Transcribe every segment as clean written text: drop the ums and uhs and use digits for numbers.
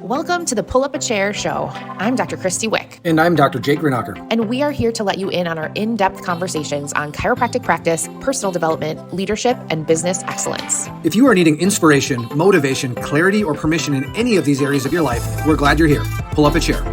Welcome to the Pull Up a Chair show. I'm Dr. Christy Wick. And I'm Dr. Jake Grenacher. And we are here to let you in on our in-depth conversations on chiropractic practice, personal development, leadership, and business excellence. If you are needing inspiration, motivation, clarity, or permission in any of these areas of your life, we're glad you're here. Pull up a chair.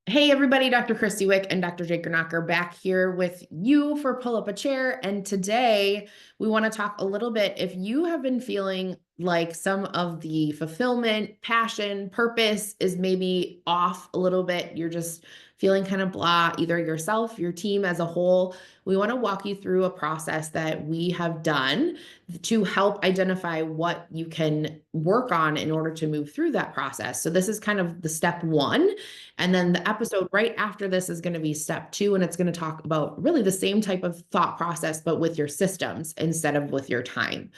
Hey everybody, Dr. Christy Wick and Dr. Jake Grenacher back here with you for Pull Up a Chair. And today we want to talk a little bit if you have been feeling like some of the fulfillment, passion, purpose is maybe off a little bit. You're just feeling kind of blah, either yourself, your team as a whole. We want to walk you through a process that we have done to help identify what you can work on in order to move through that process. So this is kind of the step one. And then the episode right after this is going to be step two. And it's going to talk about really the same type of thought process, but with your systems instead of with your time.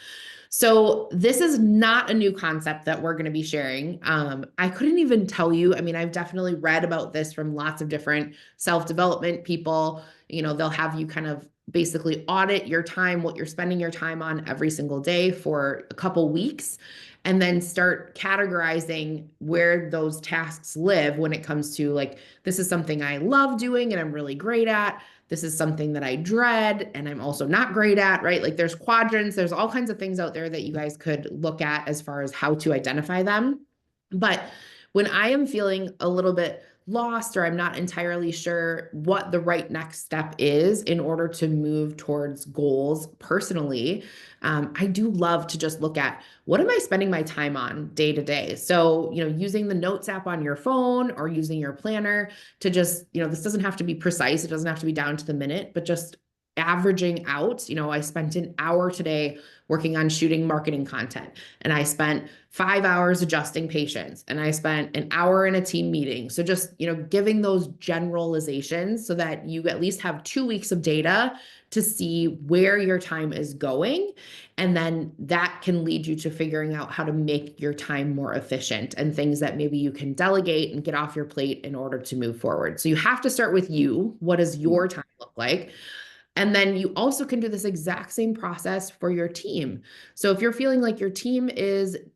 So this is not a new concept that we're going to be sharing. I couldn't even tell you. I mean, I've definitely read about this from lots of different self-development people. You know, they'll have you kind of basically audit your time, what you're spending your time on every single day for a couple weeks, and then start categorizing where those tasks live when it comes to like, this is something I love doing and I'm really great at. This is something that I dread and I'm also not great at, right? Like there's quadrants, there's all kinds of things out there that you guys could look at as far as how to identify them. But when I am feeling a little bit lost or I'm not entirely sure what the right next step is in order to move towards goals personally, I do love to just look at what am I spending my time on day to day? So, using the Notes app on your phone or using your planner to just, this doesn't have to be precise. It doesn't have to be down to the minute, but just averaging out, I spent an hour today working on shooting marketing content, and I spent 5 hours adjusting patients, and I spent an hour in a team meeting. So just, giving those generalizations so that you at least have 2 weeks of data to see where your time is going. And then that can lead you to figuring out how to make your time more efficient and things that maybe you can delegate and get off your plate in order to move forward. So you have to start with you. What does your time look like? And then you also can do this exact same process for your team. So if you're feeling like your team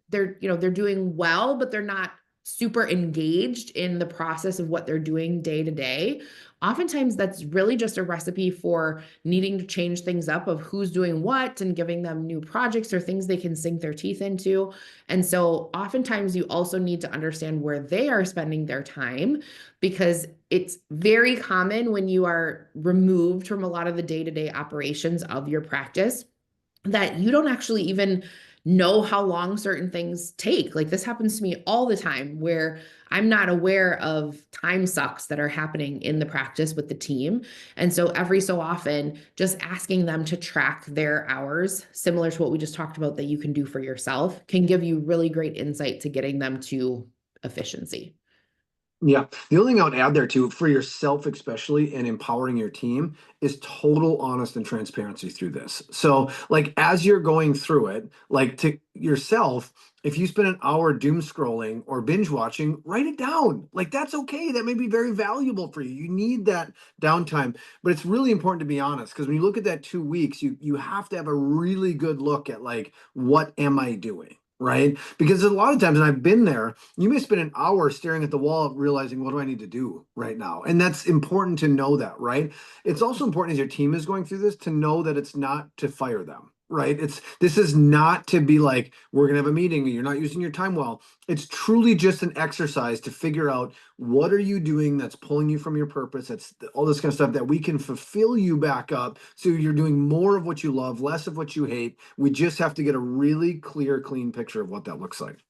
they're doing well, but they're not super engaged in the process of what they're doing day to day, oftentimes that's really just a recipe for needing to change things up of who's doing what and giving them new projects or things they can sink their teeth into. And so oftentimes you also need to understand where they are spending their time, because it's very common when you are removed from a lot of the day-to-day operations of your practice that you don't actually even know how long certain things take. Like this happens to me all the time where I'm not aware of time sucks that are happening in the practice with the team. And so every so often, just asking them to track their hours, similar to what we just talked about that you can do for yourself, can give you really great insight to getting them to efficiency. Yeah. The only thing I would add there too, for yourself especially, and empowering your team, is total honest and transparency through this. So like as you're going through it, like to yourself, if you spend an hour doom scrolling or binge watching, write it down. Like that's okay. That may be very valuable for you. You need that downtime. But it's really important to be honest, because when you look at that 2 weeks, you have to have a really good look at like, what am I doing? Right? Because a lot of times, and I've been there, you may spend an hour staring at the wall realizing, what do I need to do right now? And that's important to know that, right? It's also important as your team is going through this to know that it's not to fire them, right? This is not to be like, we're going to have a meeting and you're not using your time well. It's truly just an exercise to figure out what are you doing that's pulling you from your purpose. That's all this kind of stuff that we can fulfill you back up. So you're doing more of what you love, less of what you hate. We just have to get a really clear, clean picture of what that looks like.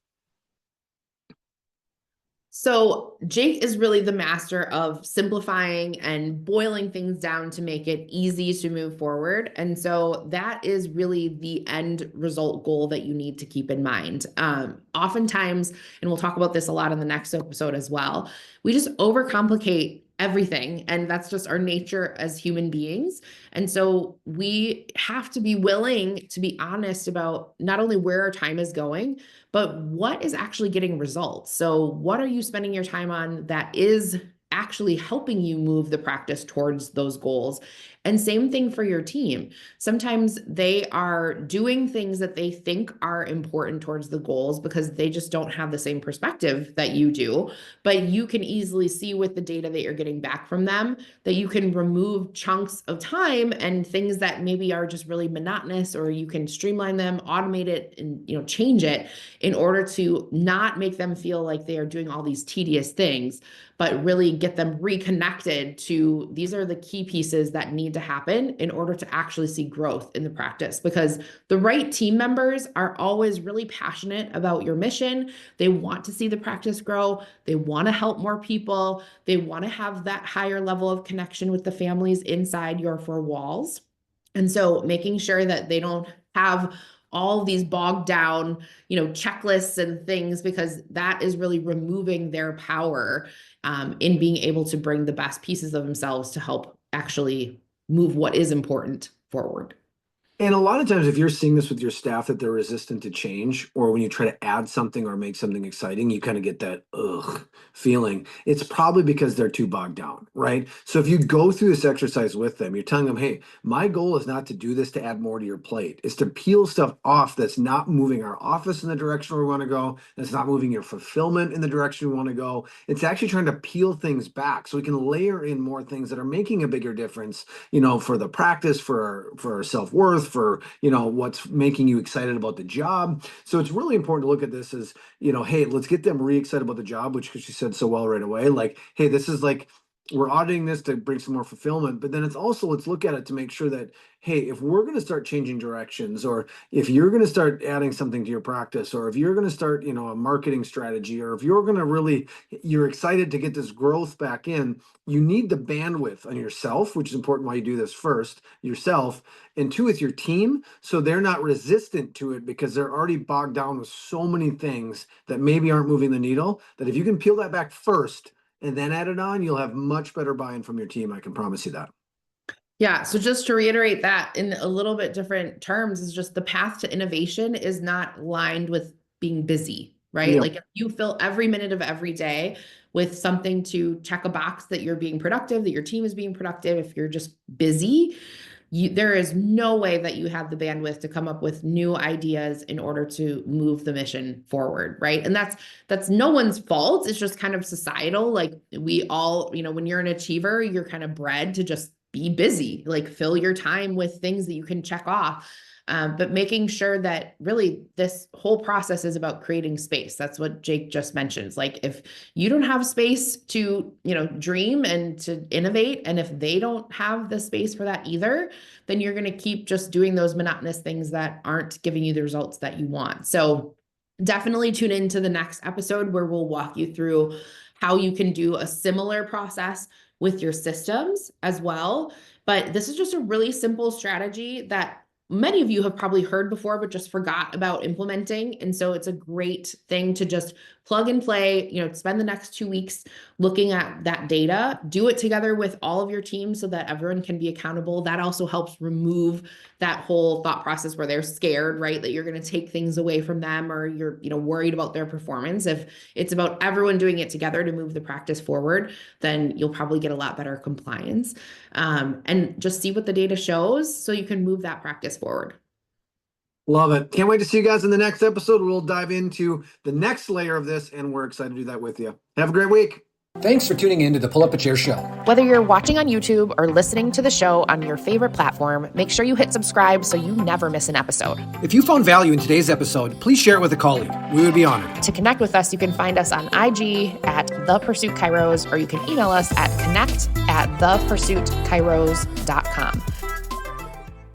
So Jake is really the master of simplifying and boiling things down to make it easy to move forward. And so that is really the end result goal that you need to keep in mind. Oftentimes, and we'll talk about this a lot in the next episode as well, we just overcomplicate everything. And that's just our nature as human beings. And so we have to be willing to be honest about not only where our time is going, but what is actually getting results. So what are you spending your time on that is actually helping you move the practice towards those goals? And same thing for your team. Sometimes they are doing things that they think are important towards the goals because they just don't have the same perspective that you do. But you can easily see with the data that you're getting back from them that you can remove chunks of time and things that maybe are just really monotonous, or you can streamline them, automate it, and change it in order to not make them feel like they are doing all these tedious things, but really get them reconnected to these are the key pieces that need to happen in order to actually see growth in the practice. Because the right team members are always really passionate about your mission. They want to see the practice grow. They want to help more people. They want to have that higher level of connection with the families inside your four walls. And so making sure that they don't have all these bogged down, checklists and things, because that is really removing their power in being able to bring the best pieces of themselves to help actually move what is important forward. And a lot of times, if you're seeing this with your staff that they're resistant to change, or when you try to add something or make something exciting, you kind of get that ugh feeling. It's probably because they're too bogged down, right? So if you go through this exercise with them, you're telling them, hey, my goal is not to do this to add more to your plate. It's to peel stuff off that's not moving our office in the direction we want to go, that's not moving your fulfillment in the direction we want to go. It's actually trying to peel things back so we can layer in more things that are making a bigger difference, for the practice, for our self-worth, for what's making you excited about the job. So it's really important to look at this as hey, let's get them re-excited about the job, which she said so well right away, like, hey, this is like, we're auditing this to bring some more fulfillment, but then it's also, let's look at it to make sure that, hey, if we're going to start changing directions, or if you're going to start adding something to your practice, or if you're going to start, a marketing strategy, or if you're going to really, you're excited to get this growth back in, you need the bandwidth on yourself, which is important why you do this first, yourself, and two, with your team, so they're not resistant to it because they're already bogged down with so many things that maybe aren't moving the needle, that if you can peel that back first and then add it on, you'll have much better buy-in from your team. I can promise you that. Yeah. So just to reiterate that in a little bit different terms, is just the path to innovation is not lined with being busy, right? Yeah. Like if you fill every minute of every day with something to check a box that you're being productive, that your team is being productive, if you're just busy, there is no way that you have the bandwidth to come up with new ideas in order to move the mission forward, right? And that's no one's fault. It's just kind of societal. Like we all, when you're an achiever, you're kind of bred to just be busy, like fill your time with things that you can check off. But making sure that really this whole process is about creating space. That's what Jake just mentioned. It's like if you don't have space to, dream and to innovate, and if they don't have the space for that either, then you're going to keep just doing those monotonous things that aren't giving you the results that you want. So definitely tune into the next episode where we'll walk you through how you can do a similar process with your systems as well. But this is just a really simple strategy that many of you have probably heard before, but just forgot about implementing. And so it's a great thing to just plug and play, spend the next 2 weeks looking at that data, do it together with all of your team so that everyone can be accountable. That also helps remove that whole thought process where they're scared, right? That you're going to take things away from them, or you're, worried about their performance. If it's about everyone doing it together to move the practice forward, then you'll probably get a lot better compliance. And just see what the data shows so you can move that practice forward. Love it. Can't wait to see you guys in the next episode. We'll dive into the next layer of this, and we're excited to do that with you. Have a great week. Thanks for tuning in to the Pull Up a Chair Show. Whether you're watching on YouTube or listening to the show on your favorite platform, make sure you hit subscribe so you never miss an episode. If you found value in today's episode, please share it with a colleague. We would be honored. To connect with us, you can find us on IG at The Pursuit Kairos, or you can email us at connect@thepursuitkairos.com.